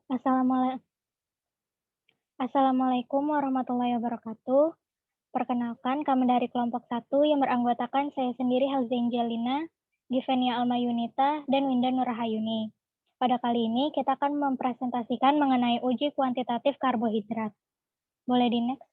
Assalamualaikum warahmatullahi wabarakatuh. Perkenalkan, kami dari kelompok 1 yang beranggotakan saya sendiri Hauzain Jalina, Givenia Almayunita, dan Winda Nurahayuni. Pada kali ini kita akan mempresentasikan mengenai uji kuantitatif karbohidrat. Boleh di next?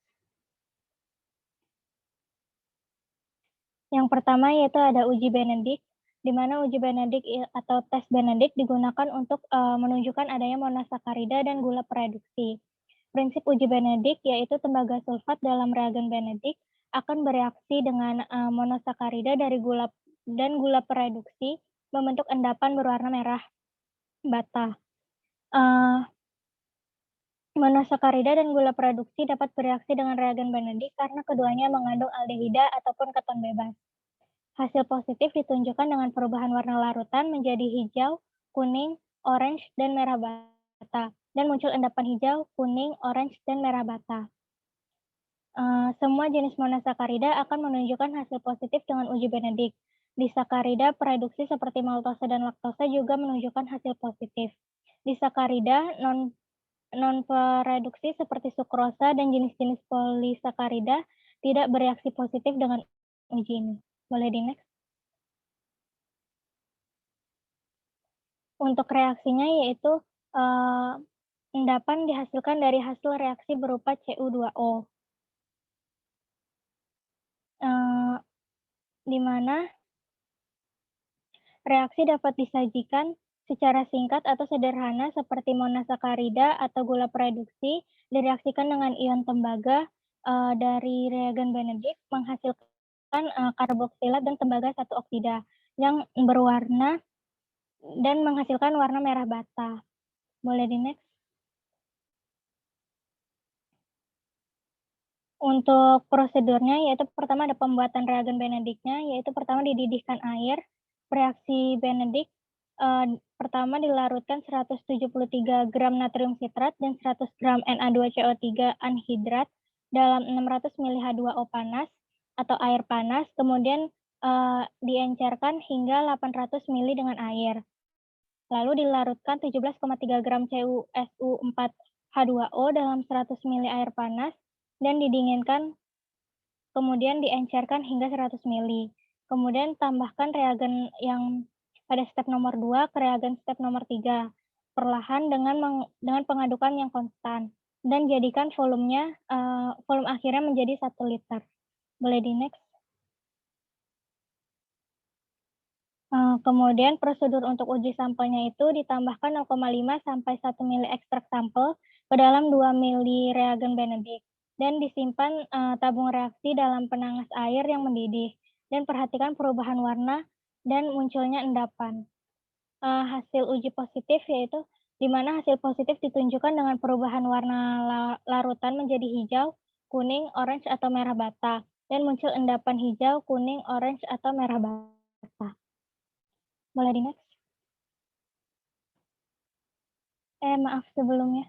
Yang pertama yaitu ada uji Benedict, di mana uji Benedict atau tes Benedict digunakan untuk menunjukkan adanya monosakarida dan gula pereduksi. Prinsip uji Benedict yaitu tembaga sulfat dalam reagen Benedict akan bereaksi dengan monosakarida dari gula dan gula pereduksi membentuk endapan berwarna merah bata. Monosakarida dan gula pereduksi dapat bereaksi dengan reagen Benedict karena keduanya mengandung aldehida ataupun keton bebas. Hasil positif ditunjukkan dengan perubahan warna larutan menjadi hijau, kuning, orange, dan merah bata, dan muncul endapan hijau, kuning, orange, dan merah bata. Semua jenis monosakarida akan menunjukkan hasil positif dengan uji Benedict. Disakarida pereduksi seperti maltosa dan laktosa juga menunjukkan hasil positif. Disakarida non-pereduksi seperti sukrosa dan jenis-jenis polisakarida tidak bereaksi positif dengan uji ini. Boleh di next? Untuk reaksinya yaitu endapan dihasilkan dari hasil reaksi berupa Cu2O. Di mana reaksi dapat disajikan secara singkat atau sederhana seperti monosakarida atau gula pereduksi direaksikan dengan ion tembaga dari reagen Benedict menghasilkan karboksilat dan tembaga 1 oksida yang berwarna dan menghasilkan warna merah bata. Boleh di next? Untuk prosedurnya yaitu pertama ada pembuatan reagen Benedict-nya, yaitu pertama dididihkan air. Reaksi Benedict pertama dilarutkan 173 gram natrium sitrat dan 100 gram Na2CO3 anhidrat dalam 600 ml H2O panas atau air panas, kemudian diencerkan hingga 800 ml dengan air. Lalu dilarutkan 17,3 gram CuSu4H2O dalam 100 ml air panas dan didinginkan, kemudian diencerkan hingga 100 ml. Kemudian tambahkan reagen yang pada step nomor 2 ke reagen step nomor 3, perlahan dengan pengadukan yang konstan, dan jadikan volume akhirnya menjadi 1 liter. Boleh di next? Kemudian prosedur untuk uji sampelnya itu ditambahkan 0,5 sampai 1 ml ekstrak sampel ke dalam 2 ml reagen Benedict dan disimpan tabung reaksi dalam penangas air yang mendidih dan perhatikan perubahan warna dan munculnya endapan. Hasil uji positif yaitu di mana hasil positif ditunjukkan dengan perubahan warna larutan menjadi hijau, kuning, orange, atau merah bata dan muncul endapan hijau, kuning, orange, atau merah bata. Boleh di next? Maaf sebelumnya.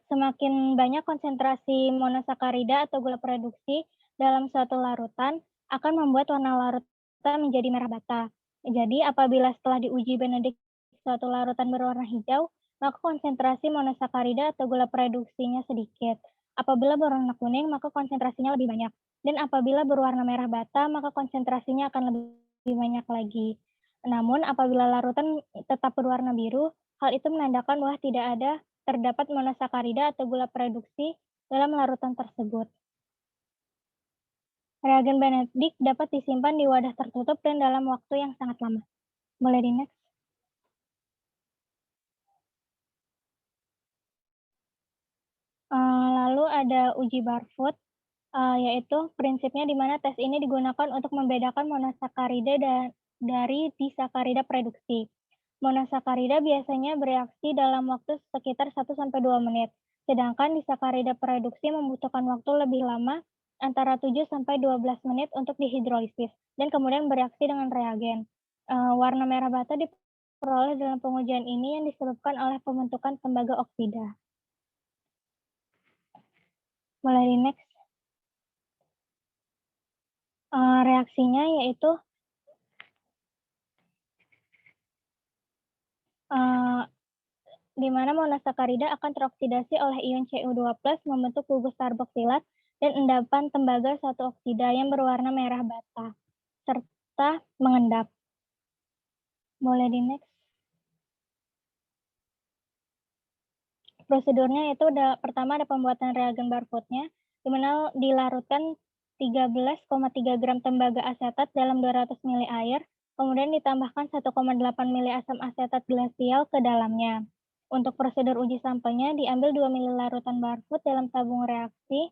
Semakin banyak konsentrasi monosakarida atau gula pereduksi dalam suatu larutan akan membuat warna larutan menjadi merah bata. Jadi apabila setelah diuji Benedict suatu larutan berwarna hijau, maka konsentrasi monosakarida atau gula pereduksinya sedikit. Apabila berwarna kuning, maka konsentrasinya lebih banyak. Dan apabila berwarna merah bata, maka konsentrasinya akan lebih banyak lagi. Namun apabila larutan tetap berwarna biru, hal itu menandakan bahwa tidak terdapat monosakarida atau gula pereduksi dalam larutan tersebut. Reagen Benedict dapat disimpan di wadah tertutup dan dalam waktu yang sangat lama. Boleh di next? Lalu ada uji Barfoot, yaitu prinsipnya di mana tes ini digunakan untuk membedakan monosakarida dari disakarida preduksi. Monosakarida biasanya bereaksi dalam waktu sekitar 1-2 menit, sedangkan disakarida pereduksi membutuhkan waktu lebih lama, antara 7-12 menit untuk dihidrolisis, dan kemudian bereaksi dengan reagen. Warna merah bata diperoleh dalam pengujian ini yang disebabkan oleh pembentukan tembaga oksida. Mulai di next. Reaksinya yaitu eee, di mana monosakarida akan teroksidasi oleh ion Cu2+ membentuk gugus karboksilat dan endapan tembaga satu oksida yang berwarna merah bata, serta mengendap. Boleh di-next. Prosedurnya itu pertama ada pembuatan reagen barcode-nya, di mana dilarutkan 13,3 gram tembaga asetat dalam 200 ml air, kemudian ditambahkan 1,8 ml asam asetat glasial ke dalamnya. Untuk prosedur uji sampelnya, diambil 2 ml larutan barcode dalam tabung reaksi,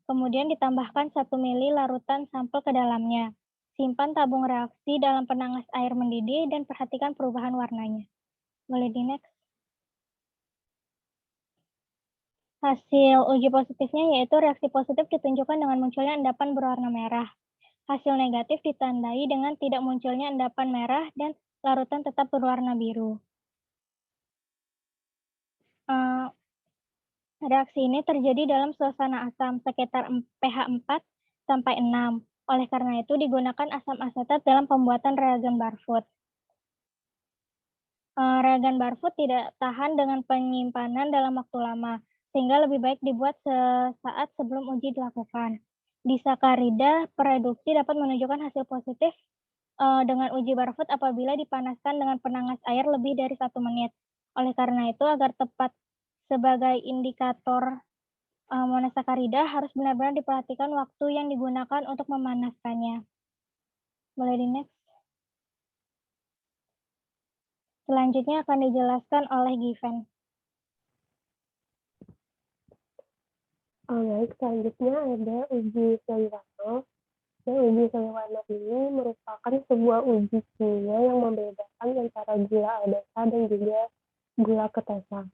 kemudian ditambahkan 1 ml larutan sampel ke dalamnya. Simpan tabung reaksi dalam penangas air mendidih dan perhatikan perubahan warnanya. Boleh di-next. Hasil uji positifnya yaitu reaksi positif ditunjukkan dengan munculnya endapan berwarna merah. Hasil negatif ditandai dengan tidak munculnya endapan merah dan larutan tetap berwarna biru. Eee, Reaksi ini terjadi dalam suasana asam sekitar pH 4 sampai 6. Oleh karena itu digunakan asam asetat dalam pembuatan reagen Barfoot. Reagen Barfoot tidak tahan dengan penyimpanan dalam waktu lama, sehingga lebih baik dibuat sesaat sebelum uji dilakukan. Disakarida pereduksi dapat menunjukkan hasil positif dengan uji Barfoot apabila dipanaskan dengan penangas air lebih dari 1 menit. Oleh karena itu, agar tepat sebagai indikator monosakarida harus benar-benar diperhatikan waktu yang digunakan untuk memanaskannya. Boleh di-next. Selanjutnya akan dijelaskan oleh Given. Baik, selanjutnya ada uji Seliwanov. Nah, uji Seliwanov ini merupakan sebuah uji kimia yang membedakan antara gula aldesa dan juga gula ketosa.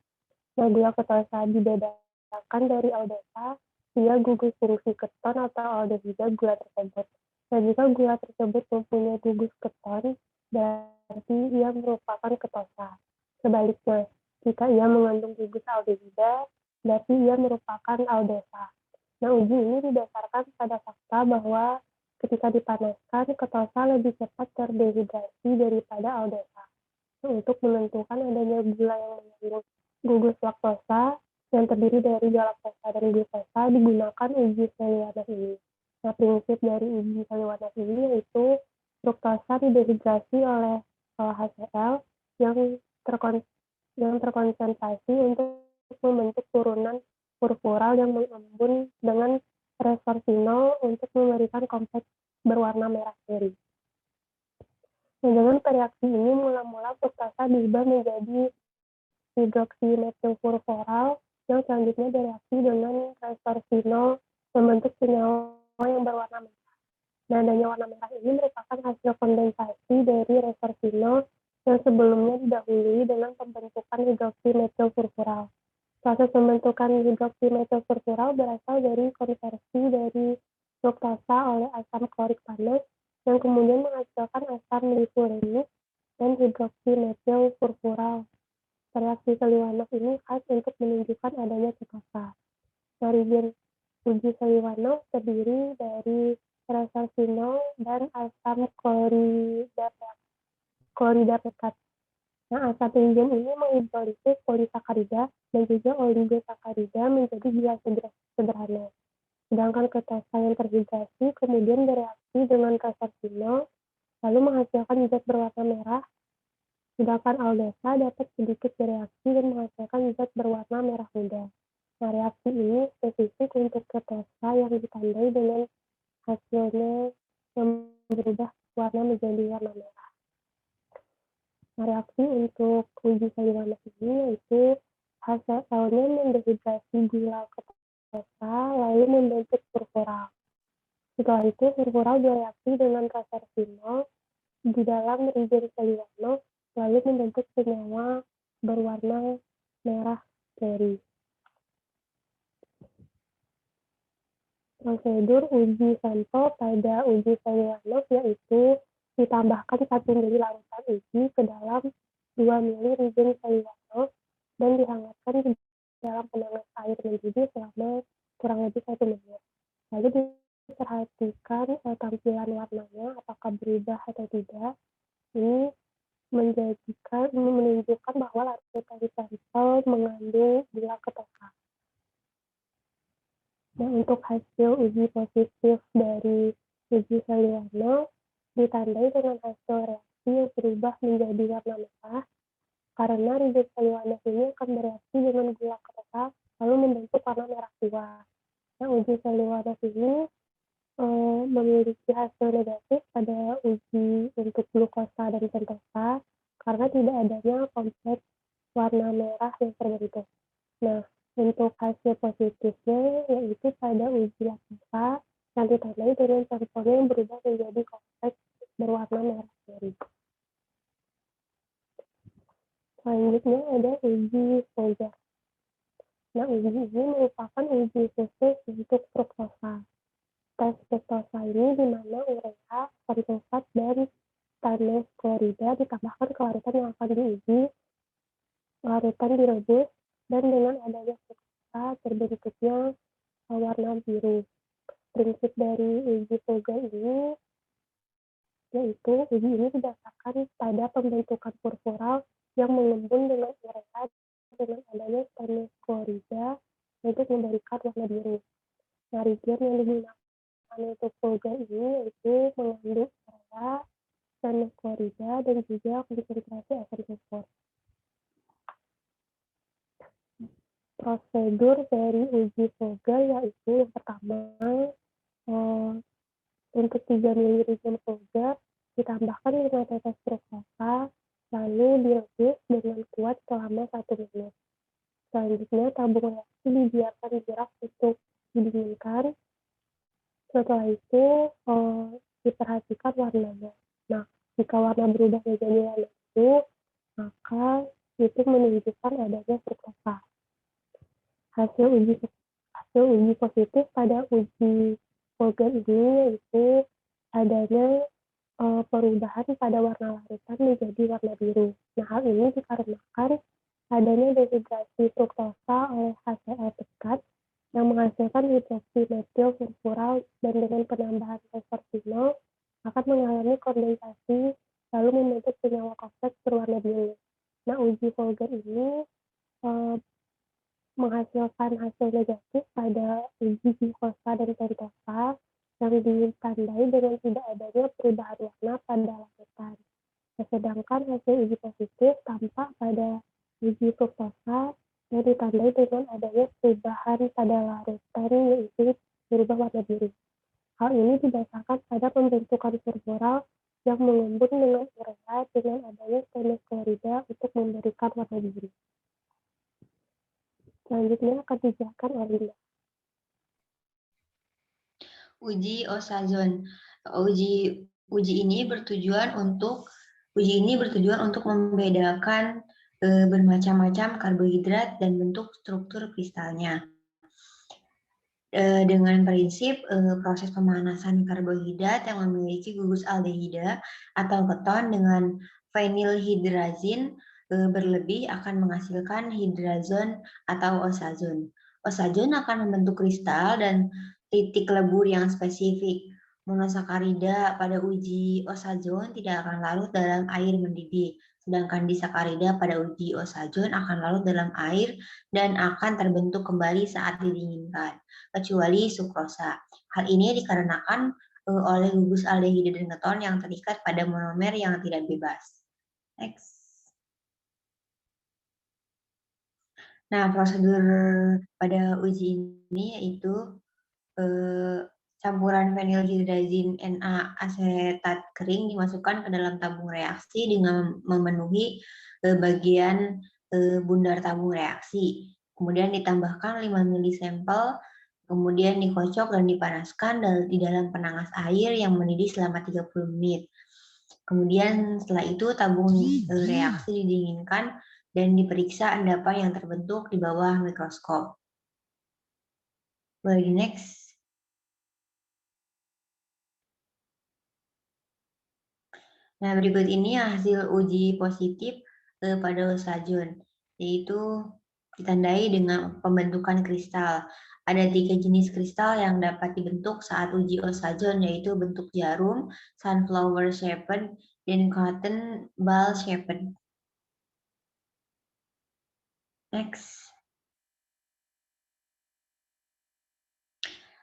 Nah, gula ketosa dibedakan dari aldesa via gugus fungsi keton atau aldehida gula tersebut. Nah, jika gula tersebut mempunyai gugus keton, berarti ia merupakan ketosa. Sebaliknya, jika ia mengandung gugus aldehida, berarti ia merupakan aldesa. Nah, uji ini didasarkan pada fakta bahwa ketika dipanaskan, ketosa lebih cepat terdehidrasi daripada aldesa. Nah, untuk menentukan adanya gula yang mengandung gugus laktosa yang terdiri dari galaktosa dan glukosa digunakan uji Seliwanov ini. Nah, prinsip dari uji Seliwanov ini yaitu fruktosa didehidrasi oleh HCl yang terkonsentrasi untuk membentuk turunan purpural yang mengembun dengan resorcinol untuk memberikan kompleks berwarna merah ceri. Nah, dengan reaksi ini mula-mula fruktosa diubah menjadi hidroksimetilfurfural yang selanjutnya bereaksi dengan resorcinol membentuk senyawa yang berwarna merah. Nah, adanya warna merah ini merupakan hasil kondensasi dari resorcinol yang sebelumnya didahului dengan pembentukan hidroksimetilfurfural. Proses pembentukan hidroksimetilfurfural berasal dari konversi dari fruktosa oleh asam klorik panas yang kemudian menghasilkan asam lifurenik dan hidroksimetilfurfural. Reaksi Seliwanov ini khas untuk menunjukkan adanya ketosa. Reagen uji Seliwanov terdiri dari resorcinol dan asam klorida pekat. Nah, asam reagen ini menghidrolisis polisakarida dan juga oligosakarida menjadi gula sederhana. Sedangkan ketosa yang terhidrasi kemudian bereaksi dengan resorcinol lalu menghasilkan zat berwarna merah. Sedangkan aldesa dapat sedikit bereaksi dan menghasilkan zat berwarna merah muda. Nah, reaksi ini spesifik untuk ketosa yang ditandai dengan hasilnya yang berubah warna menjadi warna merah. Nah, reaksi untuk uji Seliwanov ini yaitu HCl-nya mendehidrasi gula ketosa lalu membentuk furfural. Setelah itu furfural bereaksi dengan resorcinol di dalam reagen Seliwanov lalu membentuk senyawa berwarna merah ceri. Prosedur uji sampel pada uji Seliwanov yaitu ditambahkan 1 ml larutan uji ke dalam 2 ml reagen Seliwanov dan dihangatkan di dalam penangas air mendidih selama kurang lebih 1 menit. Lalu diperhatikan tampilan warnanya apakah berubah atau tidak. Ini menunjukkan bahwa larutan sampel mengandung gula ketosa. Nah, untuk hasil uji positif dari uji Seliwano ditandai dengan hasil reaksi yang berubah menjadi warna merah karena reagen Seliwano ini akan bereaksi dengan gula ketosa lalu membentuk warna merah tua. Nah, uji Seliwano ini memiliki hasil negatif pada uji untuk glukosa dan pentosa karena tidak adanya kompleks warna merah yang terbentuk. Nah, untuk hasil positifnya yaitu pada uji laktosa yang ditandai dengan sampelnya yang berubah menjadi kompleks berwarna merah cherry. Selanjutnya ada uji Folger. Nah, uji ini merupakan uji khusus untuk fruktosa. Tes fruktosa ini di mana urea, pentosa, dan stannous chlorida ditambahkan ke larutan yang akan diuji, larutan direbus, dan dengan adanya fruktosa terbentuknya warna biru. Prinsip dari uji Folger ini yaitu uji ini didasarkan pada pembentukan purpural yang mengembun dengan urea dengan adanya stannous chlorida untuk memberikan warna biru. Nah, reagen yang digunakan untuk Folger ini yaitu mengandung urea, stannous chlorida, dan juga konsentrasi asam sulfur. Prosedur dari uji Folger yaitu yang pertama untuk 3 ml reagen Folger ditambahkan 5 tetes fruktosa lalu direbus dengan kuat selama 1 menit. Selanjutnya tabung reaksi dibiarkan dirak untuk didinginkan. Setelah itu diperhatikan warnanya. Nah, jika warna berubah menjadi warna biru, maka itu menunjukkan adanya fruktosa. Hasil uji positif pada uji Folger ini yaitu adanya perubahan pada warna larutan menjadi warna biru. Nah, hal ini dikarenakan adanya dehidrasi fruktosa oleh HCl pekat yang menghasilkan hidroksi metil purpural dan dengan penambahan resveratrol akan mengalami kondensasi lalu membentuk senyawa kompleks berwarna biru. Nah, uji Folger ini menghasilkan hasil negatif pada uji glukosa dan pentosa yang ditandai dengan tidak adanya perubahan warna pada larutan. Sedangkan hasil uji positif tampak pada uji fruktosa yang ditandai dengan adanya perubahan pada larutan yaitu berubah warna biru. Hal ini didasarkan pada pembentukan purpural yang mengembun dengan urea dengan adanya stannous chlorida untuk memberikan warna biru. Selanjutnya akan dijelaskan oleh Linda. Uji Osazon. Uji ini bertujuan untuk membedakan bermacam-macam karbohidrat dan bentuk struktur kristalnya. Dengan prinsip proses pemanasan karbohidrat yang memiliki gugus aldehida atau keton dengan vinylhydrazine berlebih akan menghasilkan hidrazon atau osazon. Osazon akan membentuk kristal dan titik lebur yang spesifik. Monosakarida pada uji osazon tidak akan larut dalam air mendidih, sedangkan disakarida pada uji osazon akan larut dalam air dan akan terbentuk kembali saat didinginkan, kecuali sukrosa. Hal ini dikarenakan oleh gugus aldehida dan keton yang terikat pada monomer yang tidak bebas. Next. Nah, prosedur pada uji ini yaitu campuran vinylhydrazine Na asetat kering dimasukkan ke dalam tabung reaksi dengan memenuhi bagian bundar tabung reaksi. Kemudian ditambahkan 5 ml sampel, kemudian dikocok dan dipanaskan di dalam penanas air yang mendidih selama 30 menit. Kemudian setelah itu tabung reaksi didinginkan dan diperiksa endapan yang terbentuk di bawah mikroskop. Boleh di next. Nah, berikut ini hasil uji positif pada osazon, yaitu ditandai dengan pembentukan kristal. Ada 3 jenis kristal yang dapat dibentuk saat uji osajon, yaitu bentuk jarum, sunflower shaped, dan cotton ball shaped. Next.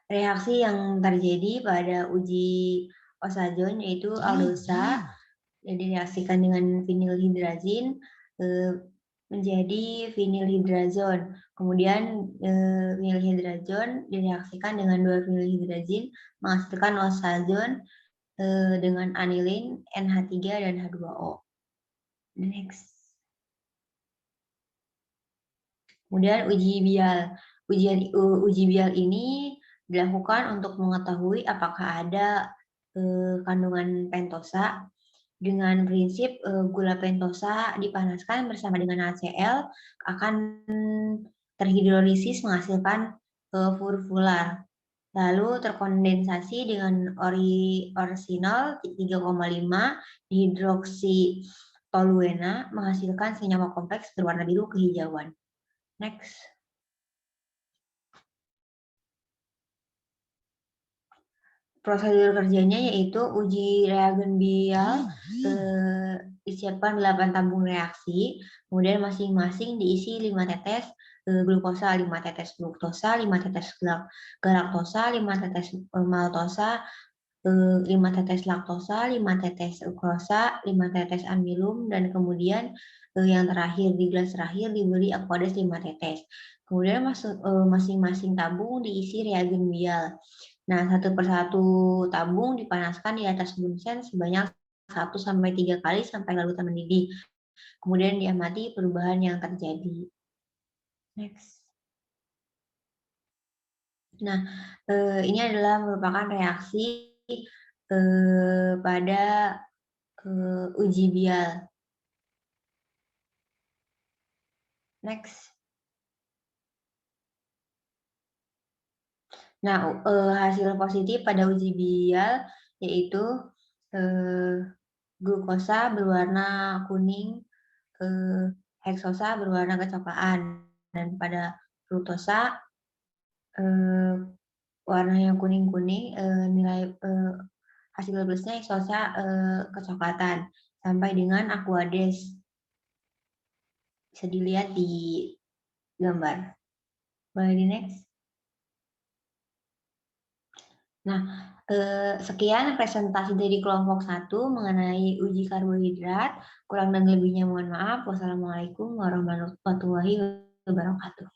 Reaksi yang terjadi pada uji osajon yaitu aldosa yang direaksikan dengan vinylhydrazin menjadi vinylhydrazon. Kemudian vinylhydrazon direaksikan dengan 2 vinylhydrazin menghasilkan osajon dengan anilin NH3 dan H2O. Next. Kemudian uji bial. Uji bial ini dilakukan untuk mengetahui apakah ada kandungan pentosa dengan prinsip gula pentosa dipanaskan bersama dengan HCl akan terhidrolisis menghasilkan furfular. Lalu terkondensasi dengan orsinol 3,5 dihidroksitoluena menghasilkan senyawa kompleks berwarna biru kehijauan. Next. Prosedur kerjanya yaitu uji reagen bial disiapkan 8 tabung reaksi, kemudian masing-masing diisi 5 tetes glukosa, 5 tetes fruktosa, 5 tetes galaktosa, 5 tetes maltosa, 5 tetes laktosa, 5 tetes ukrosa, 5 tetes amilum, dan kemudian yang terakhir di gelas terakhir diberi aqueous 5 tetes. Kemudian masing-masing tabung diisi reagen bial. Nah, satu persatu tabung dipanaskan di atas bunsen sebanyak 1-3 kali sampai larutan mendidih. Kemudian diamati perubahan yang terjadi. Next. Nah, ini adalah merupakan reaksi pada uji bial. Next. Nah, hasil positif pada uji bial yaitu glukosa berwarna kuning, heksosa berwarna kecoklatan, dan pada fruktosa warnanya kuning-kuning, nilai hasil plusnya heksosa kecoklatan sampai dengan aqueous. Bisa dilihat di gambar. Boleh di next. Nah, sekian presentasi dari kelompok 1 mengenai uji karbohidrat. Kurang dan lebihnya mohon maaf. Wassalamualaikum warahmatullahi wabarakatuh.